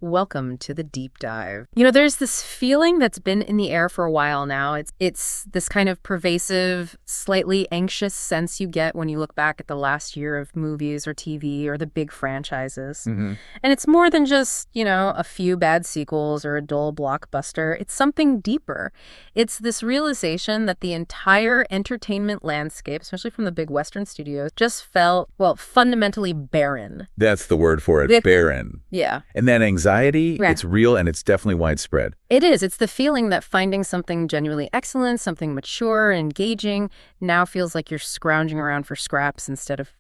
Welcome to the deep dive. There's this feeling that's been in the air for a while now. It's this kind of pervasive, slightly anxious sense you get when you look back at the last year of movies or TV or the big franchises. Mm-hmm. And it's more than just, a few bad sequels or a dull blockbuster. It's something deeper. It's this realization that the entire entertainment landscape, especially from the big Western studios, just felt, fundamentally barren. That's the word for it, barren. Yeah. And that anxiety, Right. It's real and it's definitely widespread. It is. It's the feeling that finding something genuinely excellent, something mature and engaging, now feels like you're scrounging around for scraps instead of,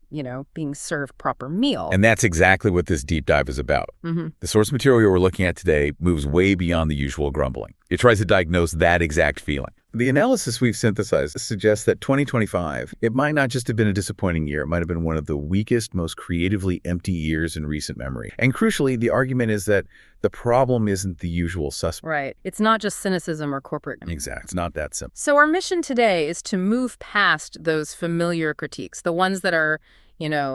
being served proper meal. And that's exactly what this deep dive is about. Mm-hmm. The source material we're looking at today moves way beyond the usual grumbling. It tries to diagnose that exact feeling. The analysis we've synthesized suggests that 2025, it might not just have been a disappointing year. It might have been one of the weakest, most creatively empty years in recent memory. And crucially, the argument is that the problem isn't the usual suspect. Right. It's not just cynicism or corporate. Exactly. It's not that simple. So our mission today is to move past those familiar critiques, the ones that are,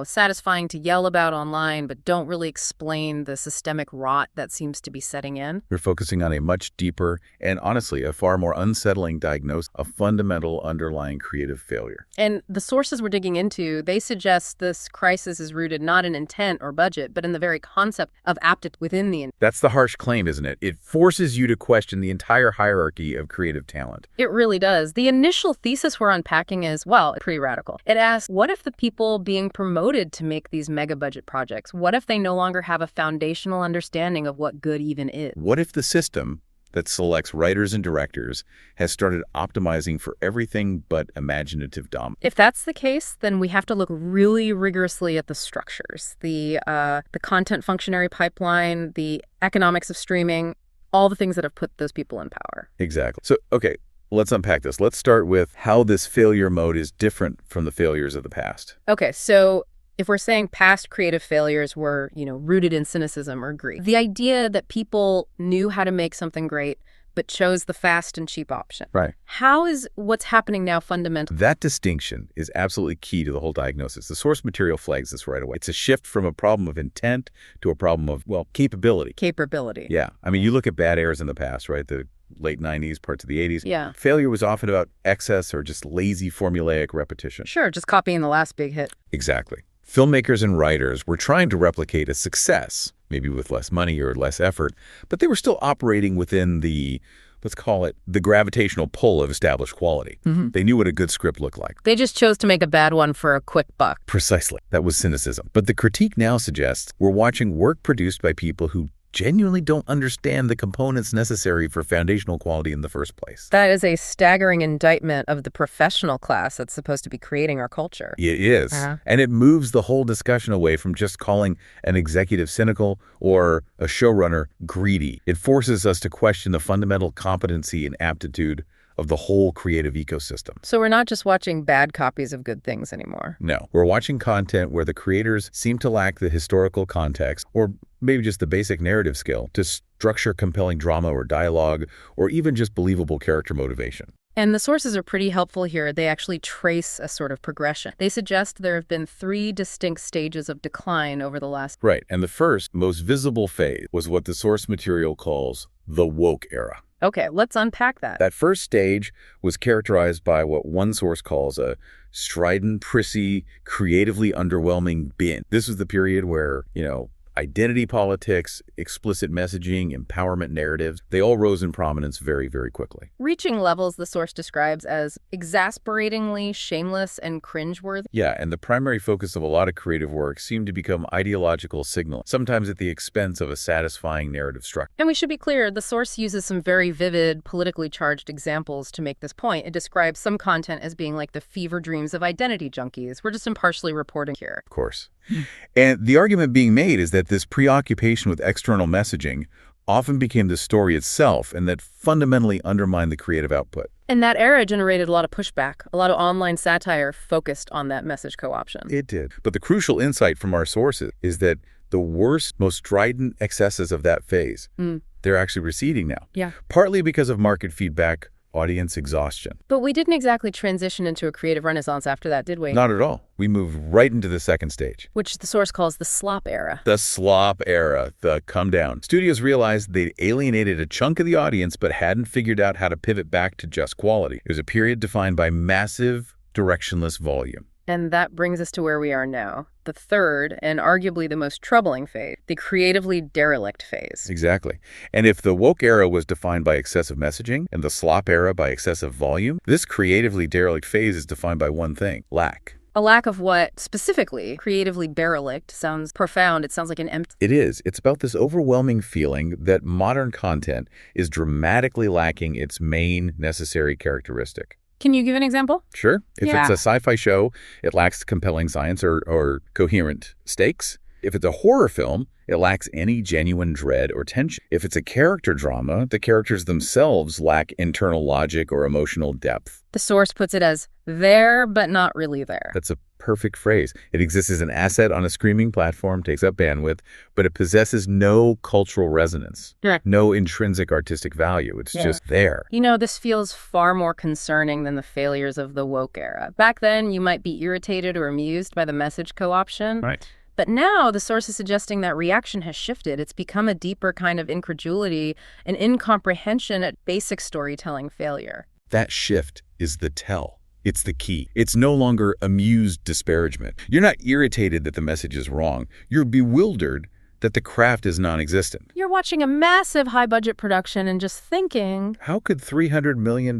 satisfying to yell about online, but don't really explain the systemic rot that seems to be setting in. We're focusing on a much deeper and, honestly, a far more unsettling diagnosis of fundamental underlying creative failure. And the sources we're digging into, they suggest this crisis is rooted not in intent or budget, but in the very concept of aptitude within the intent. That's the harsh claim, isn't it? It forces you to question the entire hierarchy of creative talent. It really does. The initial thesis we're unpacking is, pretty radical. It asks, what if the people being promoted to make these mega budget projects, what if they no longer have a foundational understanding of what good even is? What if the system that selects writers and directors has started optimizing for everything but imaginative dominance? If that's the case, then we have to look really rigorously at the structures, the content functionary pipeline, the economics of streaming, all the things that have put those people in power. Exactly. So, okay, let's unpack this. Let's start with how this failure mode is different from the failures of the past. Okay, so if we're saying past creative failures were, rooted in cynicism or greed, the idea that people knew how to make something great but chose the fast and cheap option. Right. How is what's happening now fundamental? That distinction is absolutely key to the whole diagnosis. The source material flags this right away. It's a shift from a problem of intent to a problem of, capability. Capability. Yeah. I mean, you look at bad eras in the past, right? The late 90s, parts of the 80s. Yeah. Failure was often about excess or just lazy formulaic repetition. Sure, just copying the last big hit. Exactly. Filmmakers and writers were trying to replicate a success, maybe with less money or less effort, but they were still operating within the, let's call it, the gravitational pull of established quality. Mm-hmm. They knew what a good script looked like. They just chose to make a bad one for a quick buck. Precisely. That was cynicism. But the critique now suggests we're watching work produced by people who genuinely don't understand the components necessary for foundational quality in the first place. That is a staggering indictment of the professional class that's supposed to be creating our culture. It is. Uh-huh. And it moves the whole discussion away from just calling an executive cynical or a showrunner greedy. It forces us to question the fundamental competency and aptitude of the whole creative ecosystem. So we're not just watching bad copies of good things anymore. No, we're watching content where the creators seem to lack the historical context or maybe just the basic narrative skill to structure compelling drama or dialogue or even just believable character motivation. And the sources are pretty helpful here. They actually trace a sort of progression. They suggest there have been 3 distinct stages of decline over the last... Right, and the first, most visible phase was what the source material calls the woke era. Okay, let's unpack that. That first stage was characterized by what one source calls a strident, prissy, creatively underwhelming bin. This was the period where, identity politics, explicit messaging, empowerment narratives, they all rose in prominence very, very quickly. Reaching levels the source describes as exasperatingly shameless and cringeworthy. Yeah, and the primary focus of a lot of creative work seemed to become ideological signaling, sometimes at the expense of a satisfying narrative structure. And we should be clear, the source uses some very vivid, politically charged examples to make this point. It describes some content as being like the fever dreams of identity junkies. We're just impartially reporting here. Of course. And the argument being made is that this preoccupation with external messaging often became the story itself and that fundamentally undermined the creative output. And that era generated a lot of pushback. A lot of online satire focused on that message co-option. It did. But the crucial insight from our sources is that the worst, most strident excesses of that phase, they're actually receding now. Yeah. Partly because of market feedback audience exhaustion. But we didn't exactly transition into a creative renaissance after that, did we? Not at all. We moved right into the second stage. Which the source calls the slop era. The slop era, the come down. Studios realized they'd alienated a chunk of the audience but hadn't figured out how to pivot back to just quality. It was a period defined by massive, directionless volume. And that brings us to where we are now, the third and arguably the most troubling phase, the creatively derelict phase. Exactly. And if the woke era was defined by excessive messaging and the slop era by excessive volume, this creatively derelict phase is defined by one thing: lack. A lack of what? Specifically, creatively derelict sounds profound. It sounds like an empty... It is. It's about this overwhelming feeling that modern content is dramatically lacking its main necessary characteristic. Can you give an example? Sure. If Yeah. it's a sci-fi show, it lacks compelling science or coherent stakes. If it's a horror film, it lacks any genuine dread or tension. If it's a character drama, the characters themselves lack internal logic or emotional depth. The source puts it as there, but not really there. That's a perfect phrase. It exists as an asset on a streaming platform, takes up bandwidth, but it possesses no cultural resonance, Correct. no intrinsic artistic value. It's just there. You know, this feels far more concerning than the failures of the woke era. Back then, you might be irritated or amused by the message co-option. Right. But now the source is suggesting that reaction has shifted. It's become a deeper kind of incredulity and incomprehension at basic storytelling failure. That shift is the tell. It's the key. It's no longer amused disparagement. You're not irritated that the message is wrong. You're bewildered that the craft is non-existent. You're watching a massive high-budget production and just thinking, How could $300 million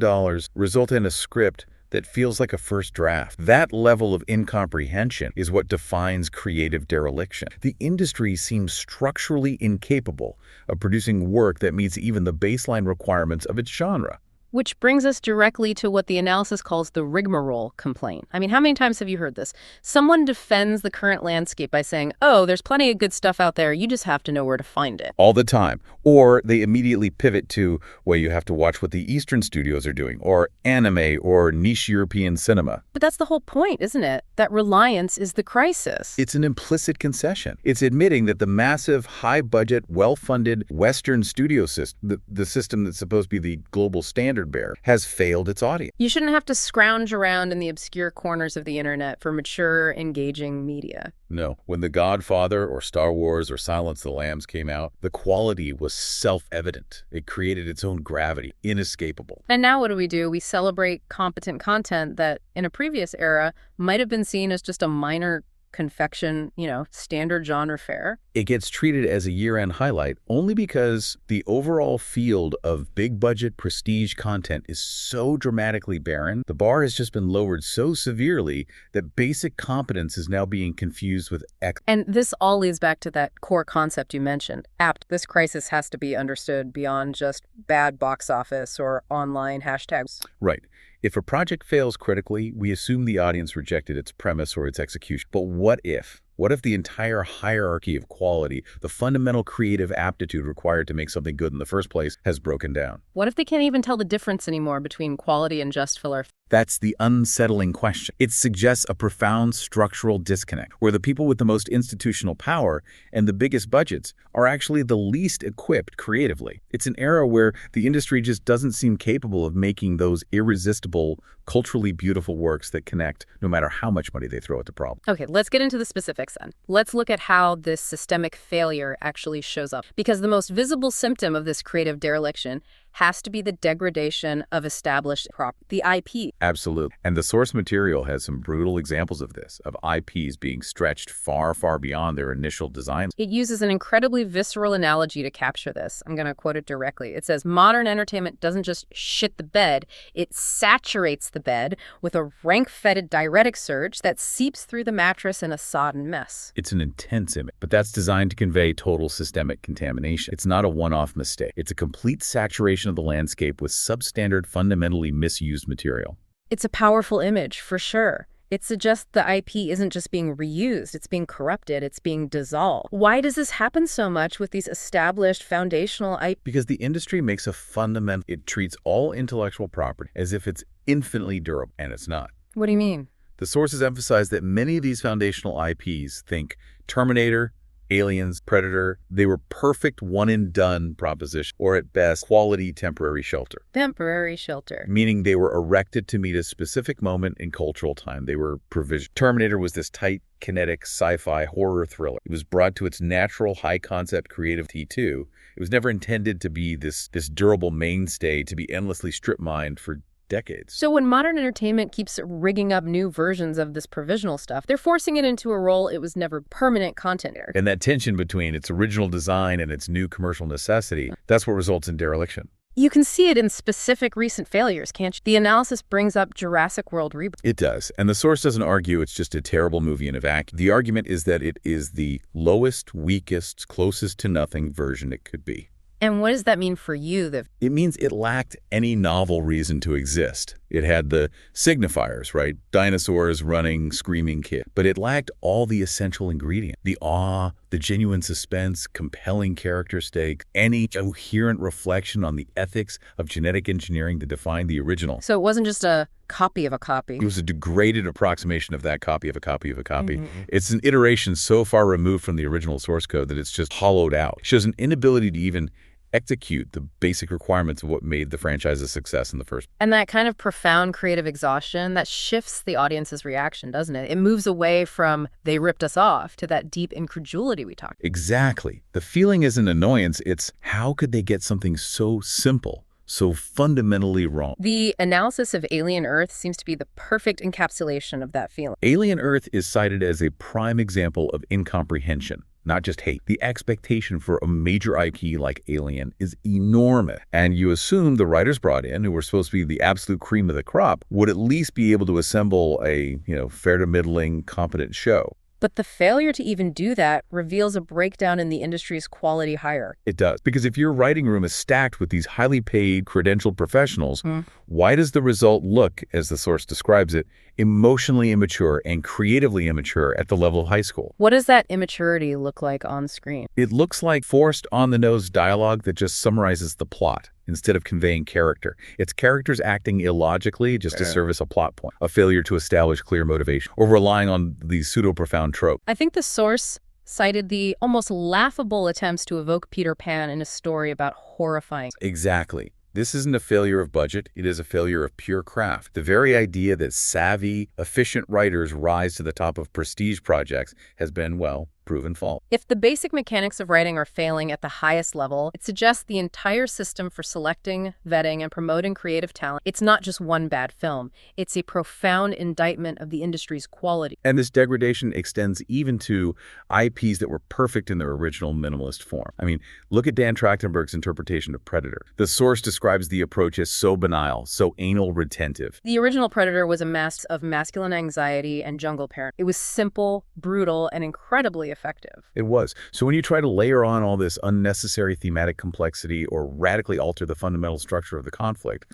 result in a script that feels like a first draft? That level of incomprehension is what defines creative dereliction. The industry seems structurally incapable of producing work that meets even the baseline requirements of its genre. which brings us directly to what the analysis calls the rigmarole complaint. I mean, how many times have you heard this? Someone defends the current landscape by saying, oh, there's plenty of good stuff out there. You just have to know where to find it. All the time. Or they immediately pivot to, well, you have to watch what the Eastern studios are doing, or anime, or niche European cinema. But that's the whole point, isn't it? That reliance is the crisis. It's an implicit concession. It's admitting that the massive, high-budget, well-funded Western studio system, the system that's supposed to be the global standard bearer, has failed its audience. You shouldn't have to scrounge around in the obscure corners of the internet for mature, engaging media. No. When The Godfather or Star Wars or Silence of the Lambs came out, the quality was self-evident. It created its own gravity, inescapable. And now what do? We celebrate competent content that, in a previous era, might have been seen as just a minor confection, standard genre fare. It gets treated as a year-end highlight only because the overall field of big-budget prestige content is so dramatically barren. The bar has just been lowered so severely that basic competence is now being confused with And this all leads back to that core concept you mentioned. This crisis has to be understood beyond just bad box office or online hashtags. Right. If a project fails critically, we assume the audience rejected its premise or its execution. But what if? What if the entire hierarchy of quality, the fundamental creative aptitude required to make something good in the first place, has broken down? What if they can't even tell the difference anymore between quality and just filler? That's the unsettling question. It suggests a profound structural disconnect, where the people with the most institutional power and the biggest budgets are actually the least equipped creatively. It's an era where the industry just doesn't seem capable of making those irresistible, culturally beautiful works that connect, no matter how much money they throw at the problem. Okay, let's get into the specifics then. Let's look at how this systemic failure actually shows up. Because the most visible symptom of this creative dereliction has to be the degradation of established the IP. Absolutely. And the source material has some brutal examples of this, of IPs being stretched far, far beyond their initial designs. It uses an incredibly visceral analogy to capture this. I'm going to quote it directly. It says, modern entertainment doesn't just shit the bed, it saturates the bed with a rank-fetid diuretic surge that seeps through the mattress in a sodden mess. It's an intense image, but that's designed to convey total systemic contamination. It's not a one-off mistake. It's a complete saturation of the landscape with substandard, fundamentally misused material. It's a powerful image, for sure. It suggests the IP isn't just being reused, it's being corrupted, it's being dissolved. Why does this happen so much with these established foundational IP? Because the industry makes a fundamental, it treats all intellectual property as if it's infinitely durable, and it's not. What do you mean? The sources emphasize that many of these foundational IPs, think Terminator, Aliens, Predator, they were perfect one-and-done propositions, or at best, quality temporary shelter. Temporary shelter. Meaning they were erected to meet a specific moment in cultural time. They were provisioned. Terminator was this tight, kinetic, sci-fi horror thriller. It was brought to its natural high-concept creative T2. It was never intended to be this durable mainstay to be endlessly strip-mined for decades. So when modern entertainment keeps rigging up new versions of this provisional stuff, they're forcing it into a role it was never permanent content. And that tension between its original design and its new commercial necessity, that's what results in dereliction. You can see it in specific recent failures, can't you? The analysis brings up Jurassic World reboot. It does. And the source doesn't argue it's just a terrible movie in a vacuum. The argument is that it is the lowest, weakest, closest to nothing version it could be. And what does that mean for you? It means it lacked any novel reason to exist. It had the signifiers, right? Dinosaurs, running, screaming kid. But it lacked all the essential ingredients. The awe, the genuine suspense, compelling character stakes, any coherent reflection on the ethics of genetic engineering that defined the original. So it wasn't just a copy of a copy. It was a degraded approximation of that copy of a copy of a copy. It's an iteration so far removed from the original source code that it's just hollowed out. It shows an inability to even execute the basic requirements of what made the franchise a success in the first. And that kind of profound creative exhaustion, that shifts the audience's reaction, doesn't it? It moves away from they ripped us off to that deep incredulity we talked. Exactly. The feeling isn't annoyance, it's how could they get something so simple, so fundamentally wrong? The analysis of Alien Earth seems to be the perfect encapsulation of that feeling. Alien Earth is cited as a prime example of incomprehension. Not just hate. The expectation for a major IP like Alien is enormous. And you assume the writers brought in, who were supposed to be the absolute cream of the crop, would at least be able to assemble a, fair to middling, competent show. But the failure to even do that reveals a breakdown in the industry's quality hierarchy. It does. Because if your writing room is stacked with these highly paid, credentialed professionals, why does the result look, as the source describes it, emotionally immature and creatively immature at the level of high school? What does that immaturity look like on screen? It looks like forced on-the-nose dialogue that just summarizes the plot instead of conveying character. It's characters acting illogically just to service a plot point, a failure to establish clear motivation, or relying on these pseudo-profound tropes. I think the source cited the almost laughable attempts to evoke Peter Pan in a story about horrifying. Exactly. This isn't a failure of budget, it is a failure of pure craft. The very idea that savvy, efficient writers rise to the top of prestige projects has been, proven false. If the basic mechanics of writing are failing at the highest level, it suggests the entire system for selecting, vetting, and promoting creative talent. It's not just one bad film. It's a profound indictment of the industry's quality. And this degradation extends even to IPs that were perfect in their original minimalist form. I mean, look at Dan Trachtenberg's interpretation of Predator. The source describes the approach as so banal, so anal retentive. The original Predator was a mass of masculine anxiety and jungle parent. It was simple, brutal, and incredibly effective. It was. So when you try to layer on all this unnecessary thematic complexity or radically alter the fundamental structure of the conflict,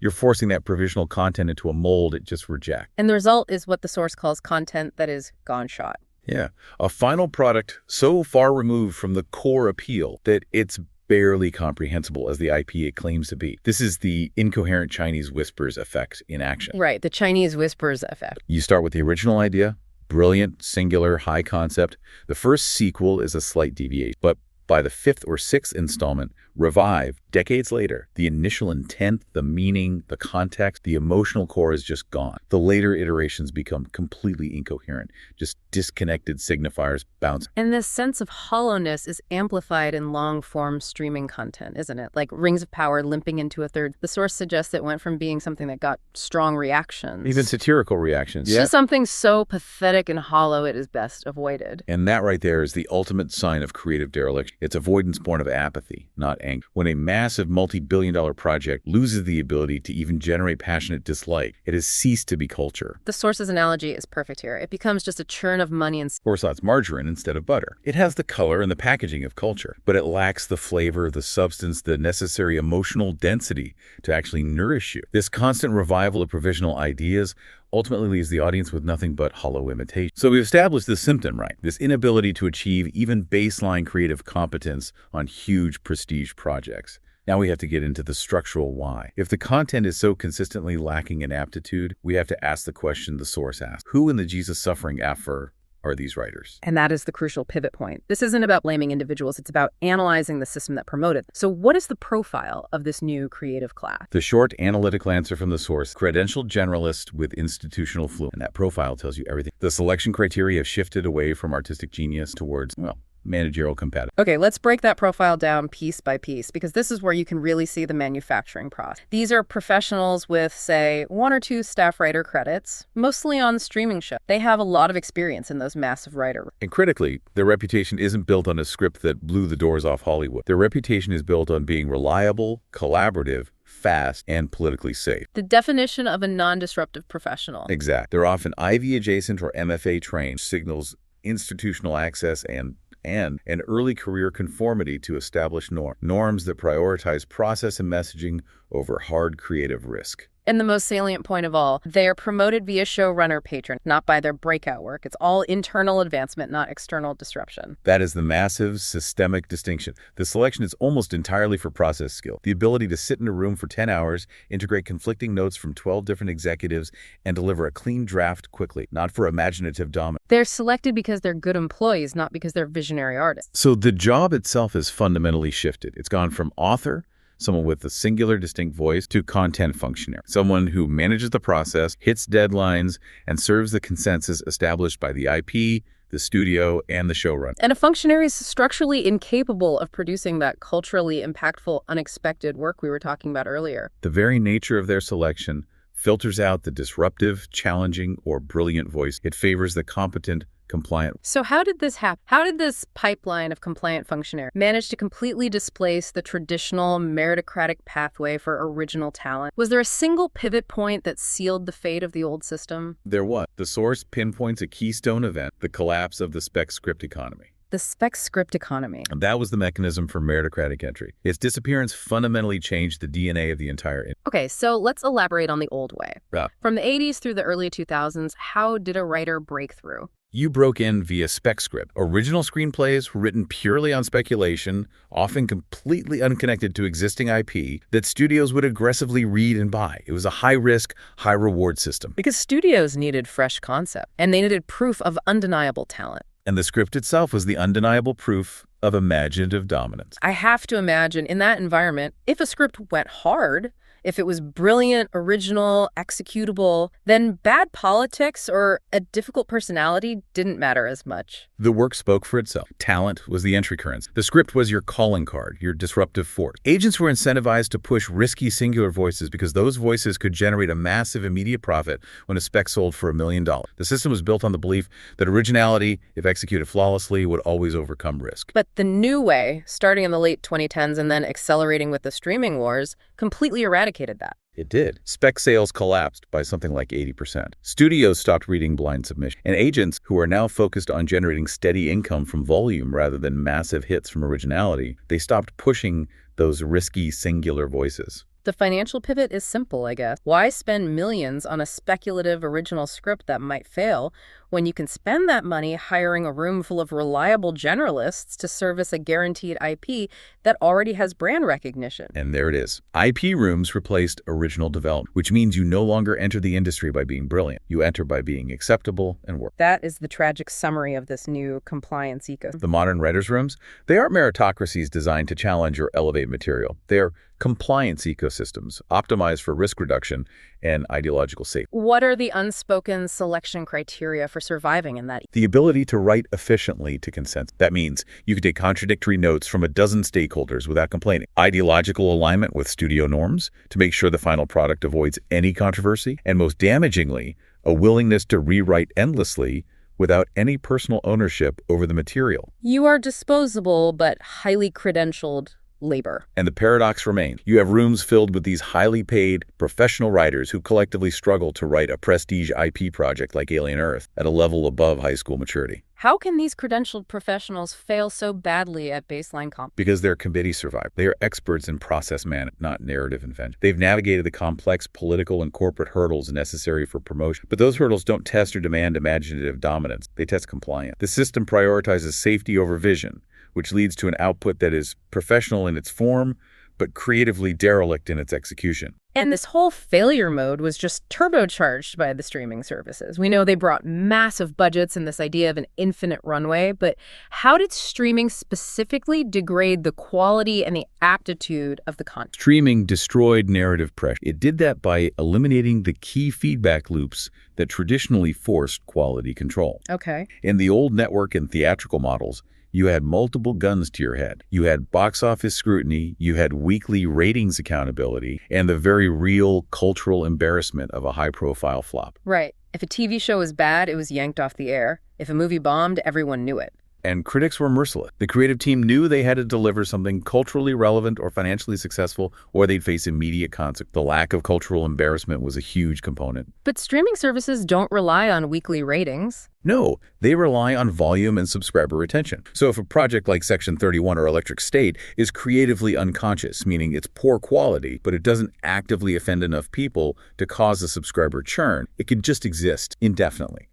you're forcing that provisional content into a mold it just rejects. And the result is what the source calls content that is gone shot. Yeah. A final product so far removed from the core appeal that it's barely comprehensible as the IP it claims to be. This is the incoherent Chinese whispers effect in action. Right, the Chinese whispers effect. You start with the original idea, brilliant, singular, high concept. The first sequel is a slight deviation, but by the fifth or sixth installment, revived decades later, the initial intent, the meaning, the context, the emotional core is just gone. The later iterations become completely incoherent, just disconnected signifiers bounce. And this sense of hollowness is amplified in long-form streaming content, isn't it? Like Rings of Power limping into a third. The source suggests it went from being something that got strong reactions. Even satirical reactions. To something so pathetic and hollow it is best avoided. And that right there is the ultimate sign of creative dereliction. It's avoidance born of apathy, not anger. When a massive multi-billion-dollar project loses the ability to even generate passionate dislike, it has ceased to be culture. The source's analogy is perfect here. It becomes just a churn of money and Or so it's margarine instead of butter. It has the color and the packaging of culture, but it lacks the flavor, the substance, the necessary emotional density to actually nourish you. This constant revival of provisional ideas ultimately leaves the audience with nothing but hollow imitation. So we've established this symptom, right? This inability to achieve even baseline creative competence on huge prestige projects. Now we have to get into the structural why. If the content is so consistently lacking in aptitude, we have to ask the question the source asks. Who in the Jesus suffering effort are these writers? And that is the crucial pivot point. This isn't about blaming individuals. It's about analyzing the system that promoted. So what is the profile of this new creative class? The short analytical answer from the source, credentialed generalist with institutional fluency. And that profile tells you everything. The selection criteria have shifted away from artistic genius towards, well, managerial compatibility. Okay, let's break that profile down piece by piece, because this is where you can really see the manufacturing process. These are professionals with, say, 1 or 2 staff writer credits, mostly on streaming shows. They have a lot of experience in those massive writer. And critically, their reputation isn't built on a script that blew the doors off Hollywood. Their reputation is built on being reliable, collaborative, fast, and politically safe. The definition of a non-disruptive professional. Exact. They're often Ivy adjacent or MFA trained, signals institutional access and an early career conformity to established norms that prioritize process and messaging over hard creative risk. And the most salient point of all, they are promoted via showrunner patron, not by their breakout work. It's all internal advancement, not external disruption. That is the massive systemic distinction. The selection is almost entirely for process skill. The ability to sit in a room for 10 hours, integrate conflicting notes from 12 different executives, and deliver a clean draft quickly, not for imaginative dominance. They're selected because they're good employees, not because they're visionary artists. So the job itself has fundamentally shifted. It's gone from author, someone with a singular distinct voice, to content functionary, someone who manages the process, hits deadlines, and serves the consensus established by the IP, the studio, and the showrunner. And a functionary is structurally incapable of producing that culturally impactful, unexpected work we were talking about earlier. The very nature of their selection filters out the disruptive, challenging, or brilliant voice. It favors the competent, compliant. So how did this happen? How did this pipeline of compliant functionaries manage to completely displace the traditional meritocratic pathway for original talent? Was there a single pivot point that sealed the fate of the old system? There was. The source pinpoints a keystone event, the collapse of the spec script economy. The spec script economy. And that was the mechanism for meritocratic entry. Its disappearance fundamentally changed the DNA of the entire industry. Okay, so let's elaborate on the old way. Yeah. From the 80s through the early 2000s, how did a writer break through? You broke in via spec script. Original screenplays written purely on speculation, often completely unconnected to existing IP, that studios would aggressively read and buy. It was a high-risk, high-reward system. Because studios needed fresh concept, and they needed proof of undeniable talent. And the script itself was the undeniable proof of imaginative dominance. I have to imagine in that environment, if a script went hard, if it was brilliant, original, executable, then bad politics or a difficult personality didn't matter as much. The work spoke for itself. Talent was the entry currency. The script was your calling card, your disruptive force. Agents were incentivized to push risky singular voices because those voices could generate a massive immediate profit when a spec sold for $1 million. The system was built on the belief that originality, if executed flawlessly, would always overcome risk. But the new way, starting in the late 2010s and then accelerating with the streaming wars, completely eradicated that. It did. Spec sales collapsed by something like 80%. Studios stopped reading blind submission. And agents, who are now focused on generating steady income from volume rather than massive hits from originality, they stopped pushing those risky singular voices. The financial pivot is simple, I guess. Why spend millions on a speculative original script that might fail when you can spend that money hiring a room full of reliable generalists to service a guaranteed IP that already has brand recognition? And there it is. IP rooms replaced original development, which means you no longer enter the industry by being brilliant. You enter by being acceptable and work. That is the tragic summary of this new compliance ecosystem. The modern writers' rooms, they aren't meritocracies designed to challenge or elevate material. They're compliance ecosystems optimized for risk reduction and ideological safety. What are the unspoken selection criteria for surviving in that? The ability to write efficiently to consent. That means you can take contradictory notes from a dozen stakeholders without complaining. Ideological alignment with studio norms to make sure the final product avoids any controversy. And most damagingly, a willingness to rewrite endlessly without any personal ownership over the material. You are disposable but highly credentialed labor. And the paradox remains. You have rooms filled with these highly paid professional writers who collectively struggle to write a prestige IP project like Alien Earth at a level above high school maturity. How can these credentialed professionals fail so badly at baseline comp? Because their committee survived. They are experts in process management, not narrative invention. They've navigated the complex political and corporate hurdles necessary for promotion. But those hurdles don't test or demand imaginative dominance. They test compliance. The system prioritizes safety over vision, which leads to an output that is professional in its form, but creatively derelict in its execution. And this whole failure mode was just turbocharged by the streaming services. We know they brought massive budgets and this idea of an infinite runway, but how did streaming specifically degrade the quality and the aptitude of the content? Streaming destroyed narrative pressure. It did that by eliminating the key feedback loops that traditionally forced quality control. Okay. In the old network and theatrical models, you had multiple guns to your head. You had box office scrutiny, you had weekly ratings accountability, and the very real cultural embarrassment of a high-profile flop. Right. If a TV show was bad, it was yanked off the air. If a movie bombed, everyone knew it. And critics were merciless. The creative team knew they had to deliver something culturally relevant or financially successful, or they'd face immediate consequences. The lack of cultural embarrassment was a huge component. But streaming services don't rely on weekly ratings. No, they rely on volume and subscriber retention. So if a project like Section 31 or Electric State is creatively unconscious, meaning it's poor quality, but it doesn't actively offend enough people to cause a subscriber churn, it can just exist indefinitely.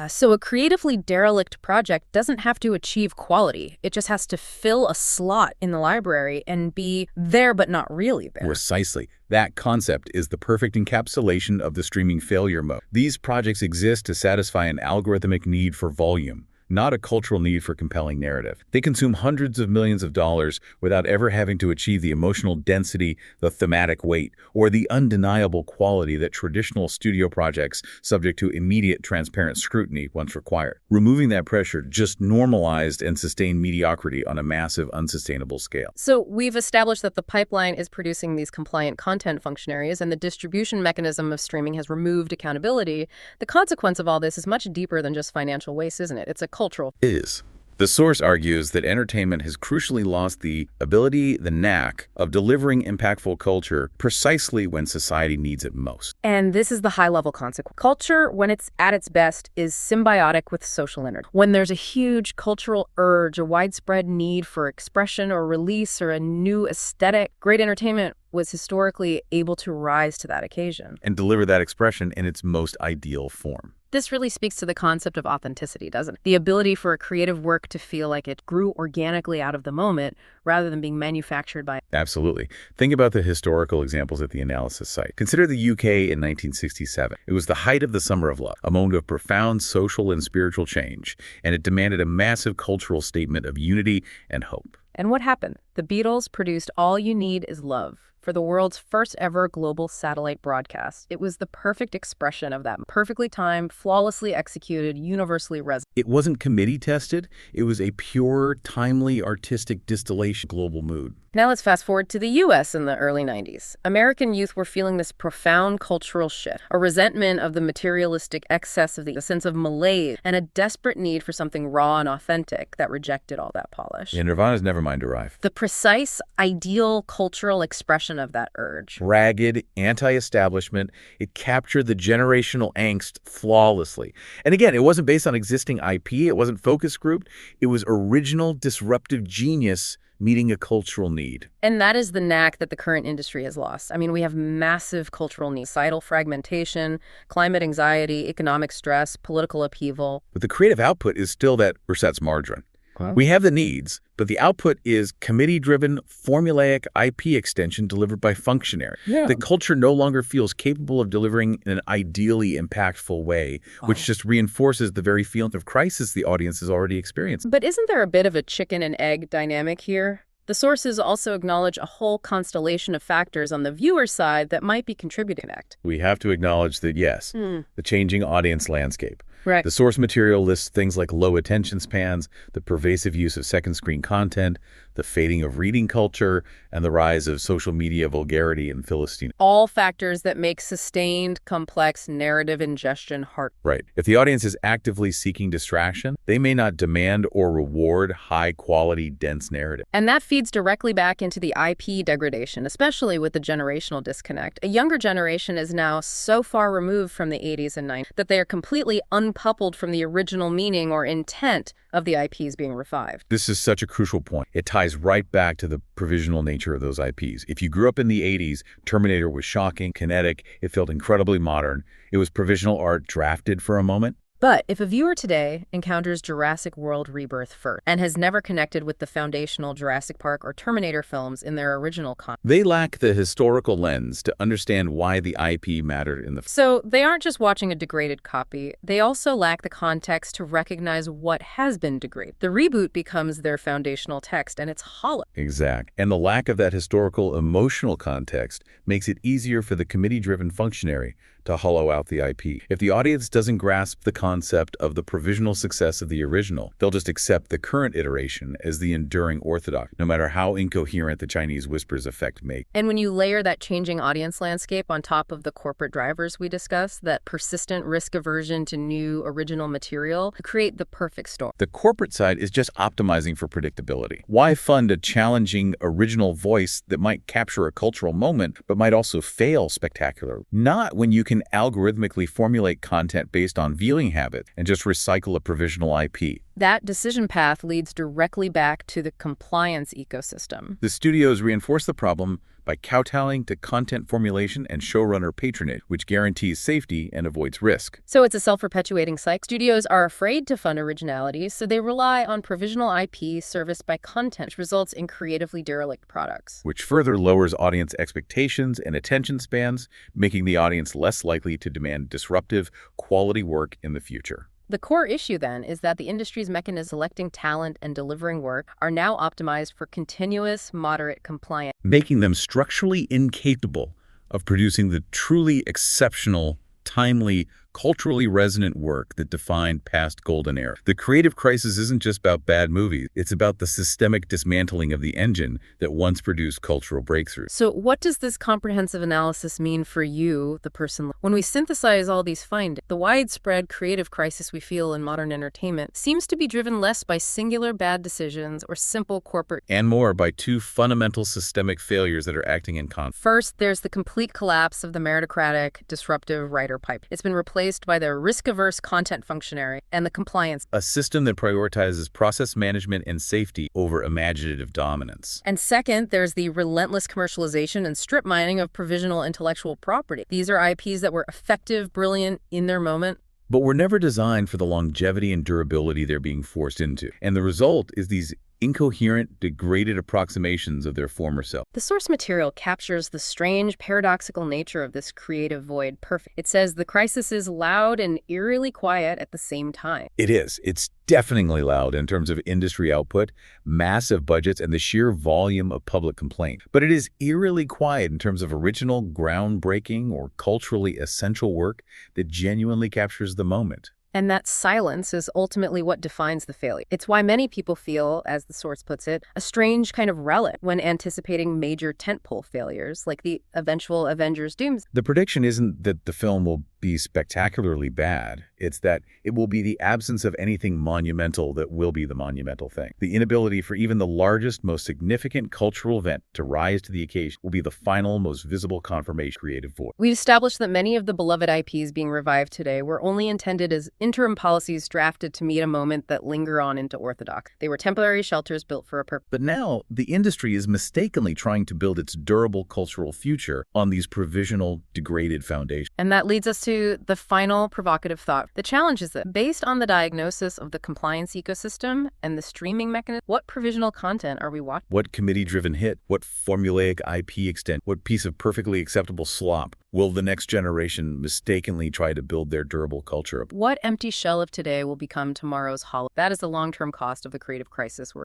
So a creatively derelict project doesn't have to achieve quality. It just has to fill a slot in the library and be there but not really there. Precisely. That concept is the perfect encapsulation of the streaming failure mode. These projects exist to satisfy an algorithmic need for volume, not a cultural need for compelling narrative. They consume hundreds of millions of dollars without ever having to achieve the emotional density, the thematic weight, or the undeniable quality that traditional studio projects subject to immediate transparent scrutiny once required. Removing that pressure just normalized and sustained mediocrity on a massive, unsustainable scale. So we've established that the pipeline is producing these compliant content functionaries, and the distribution mechanism of streaming has removed accountability. The consequence of all this is much deeper than just financial waste, isn't it? It's a cultural. Is. The source argues that entertainment has crucially lost the ability, the knack, of delivering impactful culture precisely when society needs it most. And this is the high-level consequence. Culture, when it's at its best, is symbiotic with social energy. When there's a huge cultural urge, a widespread need for expression or release or a new aesthetic, great entertainment was historically able to rise to that occasion. And deliver that expression in its most ideal form. This really speaks to the concept of authenticity, doesn't it? The ability for a creative work to feel like it grew organically out of the moment rather than being manufactured by. Absolutely. Think about the historical examples at the analysis site. Consider the UK in 1967. It was the height of the Summer of Love, a moment of profound social and spiritual change, and it demanded a massive cultural statement of unity and hope. And what happened? The Beatles produced All You Need Is Love for the world's first ever global satellite broadcast. It was the perfect expression of that. Perfectly timed, flawlessly executed, universally resonant. It wasn't committee tested. It was a pure, timely, artistic distillation of global mood. Now let's fast forward to the U.S. in the early 90s. American youth were feeling this profound cultural shift, a resentment of the materialistic excess of a sense of malaise, and a desperate need for something raw and authentic that rejected all that polish. Yeah, Nirvana's Nevermind arrived. The precise, ideal cultural expression of that urge. Ragged, anti-establishment, it captured the generational angst flawlessly. And again, it wasn't based on existing IP, it wasn't focus grouped, it was original, disruptive genius meeting a cultural need. And that is the knack that the current industry has lost. I mean, we have massive cultural needs, societal fragmentation, climate anxiety, economic stress, political upheaval. But the creative output is still that Rosette's margarine. Huh? We have the needs, but the output is committee-driven, formulaic IP extension delivered by functionary. Yeah. The culture no longer feels capable of delivering in an ideally impactful way, which just reinforces the very feeling of crisis the audience has already experienced. But isn't there a bit of a chicken and egg dynamic here? The sources also acknowledge a whole constellation of factors on the viewer side that might be contributing to connect. We have to acknowledge that, yes, the changing audience landscape. Right. The source material lists things like low attention spans, the pervasive use of second-screen content, the fading of reading culture, and the rise of social media vulgarity and Philistine. All factors that make sustained, complex narrative ingestion hard. Right. If the audience is actively seeking distraction, they may not demand or reward high-quality, dense narrative. And that feeds directly back into the IP degradation, especially with the generational disconnect. A younger generation is now so far removed from the 80s and 90s that they are completely uncoupled from the original meaning or intent of the IPs being revived. This is such a crucial point. It ties right back to the provisional nature of those IPs. If you grew up in the 80s, Terminator was shocking, kinetic, it felt incredibly modern. It was provisional art drafted for a moment. But if a viewer today encounters Jurassic World Rebirth first and has never connected with the foundational Jurassic Park or Terminator films in their original content, They lack the historical lens to understand why the IP mattered in the so they aren't just watching a degraded copy, they also lack the context to recognize what has been degraded. The reboot becomes their foundational text, and it's hollow. Exact. And the lack of that historical emotional context makes it easier for the committee-driven functionary to hollow out the IP. If the audience doesn't grasp the concept of the provisional success of the original, they'll just accept the current iteration as the enduring orthodox, no matter how incoherent the Chinese whispers effect make. And when you layer that changing audience landscape on top of the corporate drivers we discussed, that persistent risk aversion to new original material, you create the perfect storm. The corporate side is just optimizing for predictability. Why fund a challenging original voice that might capture a cultural moment but might also fail spectacularly? Not when you can algorithmically formulate content based on viewing habit and just recycle a provisional IP. That decision path leads directly back to the compliance ecosystem. The studios reinforce the problem by kowtowing to content formulation and showrunner patronage, which guarantees safety and avoids risk. So it's a self-perpetuating cycle. Studios are afraid to fund originality, so they rely on provisional IP serviced by content, which results in creatively derelict products. Which further lowers audience expectations and attention spans, making the audience less likely to demand disruptive, quality work in the future. The core issue, then, is that the industry's mechanisms selecting talent and delivering work are now optimized for continuous, moderate compliance, making them structurally incapable of producing the truly exceptional, timely, culturally resonant work that defined past golden era. The creative crisis isn't just about bad movies. It's about the systemic dismantling of the engine that once produced cultural breakthroughs. So what does this comprehensive analysis mean for you, the person? When we synthesize all these findings, the widespread creative crisis we feel in modern entertainment seems to be driven less by singular bad decisions or simple corporate, and more by two fundamental systemic failures that are acting in conflict. First, there's the complete collapse of the meritocratic, disruptive writer pipe. It's been replaced by the risk-averse content functionary and the compliance, a system that prioritizes process management and safety over imaginative dominance. And second, there's the relentless commercialization and strip mining of provisional intellectual property. These are IPs that were effective, brilliant in their moment, but were never designed for the longevity and durability they're being forced into. And the result is these incoherent, degraded approximations of their former self. The source material captures the strange, paradoxical nature of this creative void perfect. It says the crisis is loud and eerily quiet at the same time. It is. It's deafeningly loud in terms of industry output, massive budgets, and the sheer volume of public complaint. But it is eerily quiet in terms of original, groundbreaking, or culturally essential work that genuinely captures the moment. And that silence is ultimately what defines the failure. It's why many people feel, as the source puts it, a strange kind of relic when anticipating major tentpole failures, like the eventual Avengers Dooms. The prediction isn't that the film will be spectacularly bad. It's that it will be the absence of anything monumental that will be the monumental thing. The inability for even the largest, most significant cultural event to rise to the occasion will be the final, most visible confirmation of creative void. We've established that many of the beloved IPs being revived today were only intended as interim policies drafted to meet a moment that linger on into orthodox. They were temporary shelters built for a purpose. But now, the industry is mistakenly trying to build its durable cultural future on these provisional, degraded foundations. And that leads us to the final provocative thought. The challenge is that, based on the diagnosis of the compliance ecosystem and the streaming mechanism, what provisional content are we watching? What committee-driven hit? What formulaic IP extent? What piece of perfectly acceptable slop will the next generation mistakenly try to build their durable culture upon? What empty shell of today will become tomorrow's hollow? That is the long-term cost of the creative crisis we're